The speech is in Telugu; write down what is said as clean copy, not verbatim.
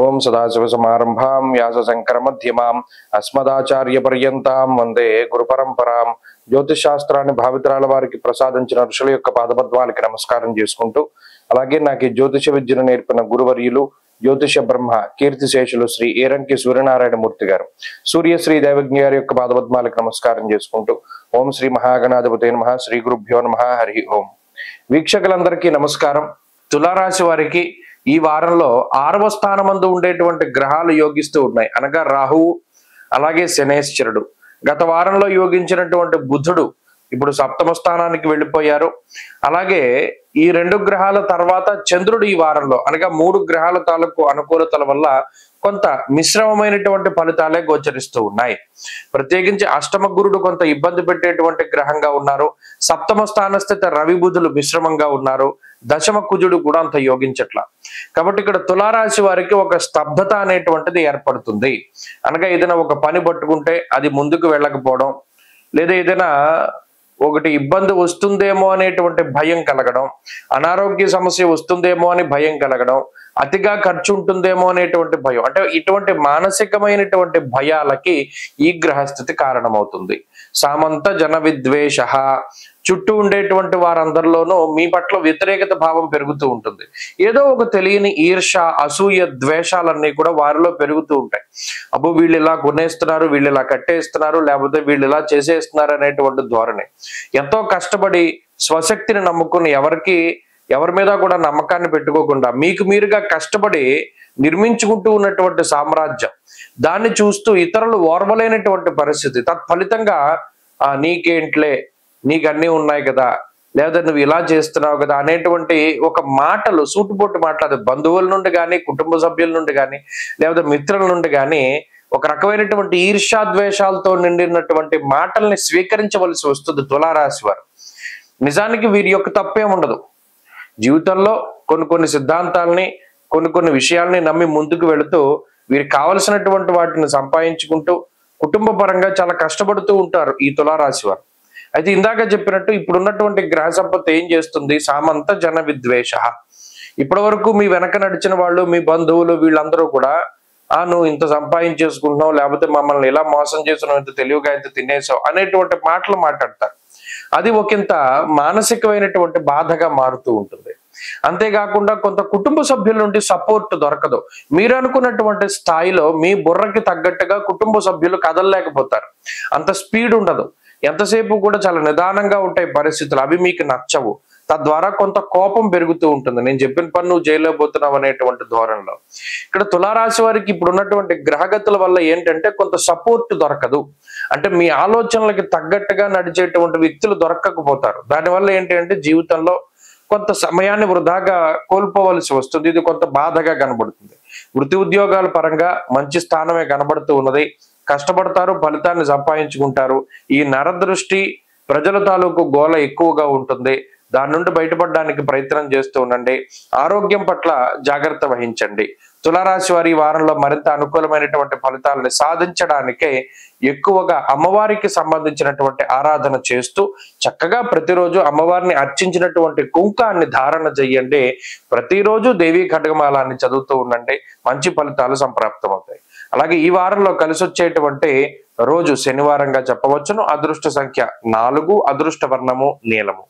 ఓం సదాశివసమారంభాం వ్యాసశంకరమధ్యమాం అస్మదాచార్యపర్యంతాం వందే గురు పరంపరాం. జ్యోతిషాస్త్రాన్ని భావితరాల వారికి ప్రసాదించిన ఋషుల యొక్క పాదపద్మాలకి నమస్కారం చేసుకుంటూ, అలాగే నాకు ఈ జ్యోతిష విద్యను నేర్పిన గురువర్యులు జ్యోతిష బ్రహ్మ కీర్తిశేషులు శ్రీ ఏరంకి సూర్యనారాయణ మూర్తి గారు, సూర్యశ్రీ దైవజ్ఞ గారి యొక్క పాదపద్మాలకు నమస్కారం చేసుకుంటూ, ఓం శ్రీ మహాగణాధిపతే నమః, శ్రీ గురుభ్యో నమః, హరి ఓం. వీక్షకులందరికీ నమస్కారం. తులారాశి వారికి ఈ వారంలో 6వ స్థానమందు ఉండేటువంటి గ్రహాలు యోగిస్తూ ఉన్నాయి. అనగా రాహువు, అలాగే శనేశ్వరుడు. గత వారంలో యోగించినటువంటి బుధుడు ఇప్పుడు 7వ స్థానానికి వెళ్ళిపోయారు. అలాగే ఈ 2 గ్రహాల తర్వాత చంద్రుడు ఈ వారంలో, అనగా 3 గ్రహాల తాలూకు అనుకూలతల వల్ల కొంత మిశ్రమమైనటువంటి ఫలితాలే గోచరిస్తూ ఉన్నాయి. ప్రత్యేకించి అష్టమ గురుడు కొంత ఇబ్బంది పెట్టేటువంటి గ్రహంగా ఉన్నారు. 7వ స్థానస్థిత రవి బుధులు మిశ్రమంగా ఉన్నారు. దశమ కుజుడు కూడా అంత యోగించట్ల. కాబట్టి ఇక్కడ తులారాశి వారికి ఒక స్తబ్దత అనేటువంటిది ఏర్పడుతుంది. అనగా ఏదైనా ఒక పని పట్టుకుంటే అది ముందుకు వెళ్ళకపోవడం, లేదా ఏదైనా ఒకటి ఇబ్బంది వస్తుందేమో అనేటువంటి భయం కలగడం, అనారోగ్య సమస్య వస్తుందేమో అని భయం కలగడం, అతిగా ఖర్చు ఉంటుందేమో అనేటువంటి భయం, అంటే ఇటువంటి మానసికమైనటువంటి భయాలకి ఈ గ్రహస్థితి కారణమవుతుంది. సామంత జన విద్వేష, చుట్టూ ఉండేటువంటి వారందరిలోనూ మీ పట్ల వ్యతిరేకత భావం పెరుగుతూ ఉంటుంది. ఏదో ఒక తెలియని ఈర్ష, అసూయ, ద్వేషాలన్నీ కూడా వారిలో పెరుగుతూ ఉంటాయి. అబ్బో వీళ్ళు ఇలా కొనేస్తున్నారు, వీళ్ళు ఇలా కట్టేస్తున్నారు, లేకపోతే వీళ్ళు ఇలా చేసేస్తున్నారు అనేటువంటి ధోరణి. ఎంతో కష్టపడి స్వశక్తిని నమ్ముకుని ఎవరి మీద కూడా నమ్మకాన్ని పెట్టుకోకుండా మీకు మీరుగా కష్టపడి నిర్మించుకుంటూ ఉన్నటువంటి సామ్రాజ్యం, దాన్ని చూస్తూ ఇతరులు ఓర్వలేనటువంటి పరిస్థితి. తత్ఫలితంగా నీకేంట్లే, నీకు అన్నీ ఉన్నాయి కదా, లేదా నువ్వు ఇలా చేస్తున్నావు కదా అనేటువంటి ఒక మాటలు, సూటుపోటు మాటలు, బంధువుల నుండి కానీ, కుటుంబ సభ్యుల నుండి కానీ, లేదా మిత్రుల నుండి కానీ ఒక రకమైనటువంటి ఈర్ష్యాద్వేషాలతో నిండినటువంటి మాటల్ని స్వీకరించవలసి వస్తుంది తులారాశి వారు. నిజానికి వీరి యొక్క తప్పేం ఉండదు. జీవితంలో కొన్ని సిద్ధాంతాలని, కొన్ని విషయాల్ని నమ్మి ముందుకు వెళుతూ వీరికి కావలసినటువంటి వాటిని సంపాదించుకుంటూ కుటుంబ పరంగా చాలా కష్టపడుతూ ఉంటారు ఈ తులారాశి వారు. అయితే ఇందాక చెప్పినట్టు ఇప్పుడున్నటువంటి గ్రహ సంపత్తి ఏం చేస్తుంది? సామంత జన విద్వేష. ఇప్పటి వరకు మీ వెనక నడిచిన వాళ్ళు, మీ బంధువులు, వీళ్ళందరూ కూడా నువ్వు ఇంత సంపాదించేసుకుంటున్నావు, లేకపోతే మమ్మల్ని ఇలా మోసం చేస్తున్నావు, ఇంత తెలివిగా ఇంత తినేసావు అనేటువంటి మాటలు మాట్లాడతారు. అది ఒకంత మానసికమైనటువంటి బాధగా మారుతూ ఉంటుంది. అంతేకాకుండా కొంత కుటుంబ సభ్యుల నుండి సపోర్ట్ దొరకదు. మీరు అనుకున్నటువంటి స్థాయిలో మీ బుర్రకి తగ్గట్టుగా కుటుంబ సభ్యులు కదలలేకపోతారు. అంత స్పీడ్ ఉండదు. ఎంతసేపు కూడా చాలా నిదానంగా ఉంటాయి పరిస్థితులు. అవి మీకు నచ్చవు. తద్వారా కొంత కోపం పెరుగుతూ ఉంటుంది. నేను చెప్పిన పని నువ్వు జైల్లో పోతున్నావు అనేటువంటి ధోరణిలో. ఇక్కడ తులారాశి వారికి ఇప్పుడు ఉన్నటువంటి గ్రహగతుల వల్ల ఏంటంటే కొంత సపోర్ట్ దొరకదు. అంటే మీ ఆలోచనలకి తగ్గట్టుగా నడిచేటువంటి వ్యక్తులు దొరకకపోతారు. దానివల్ల ఏంటంటే జీవితంలో కొంత సమయాన్ని వృధాగా కోల్పోవలసి వస్తుంది. ఇది కొంత బాధగా కనబడుతుంది. వృత్తి ఉద్యోగాల పరంగా మంచి స్థానమే కనబడుతూ ఉన్నది. కష్టపడతారు, ఫలితాన్ని సంపాదించుకుంటారు. ఈ నరదృష్టి, ప్రజల తాలూకు గోల ఎక్కువగా ఉంటుంది. దాని నుండి బయటపడడానికి ప్రయత్నం చేస్తూ ఉండండి. ఆరోగ్యం పట్ల జాగ్రత్త వహించండి. తులారాశి వారి వారంలో మరింత అనుకూలమైనటువంటి ఫలితాలను సాధించడానికే ఎక్కువగా అమ్మవారికి సంబంధించినటువంటి ఆరాధన చేస్తూ చక్కగా ప్రతిరోజు అమ్మవారిని అర్చించినటువంటి కుంకాన్ని ధారణ చెయ్యండి. ప్రతిరోజు దేవీ ఖడ్గమాలాన్ని చదువుతూ ఉండండి. మంచి ఫలితాలు సంప్రాప్తమవుతాయి. అలాగే ఈ వారంలో కలిసి వచ్చేటువంటి రోజు శనివారంగా చెప్పవచ్చును. అదృష్ట సంఖ్య 4, అదృష్ట వర్ణము నీలము.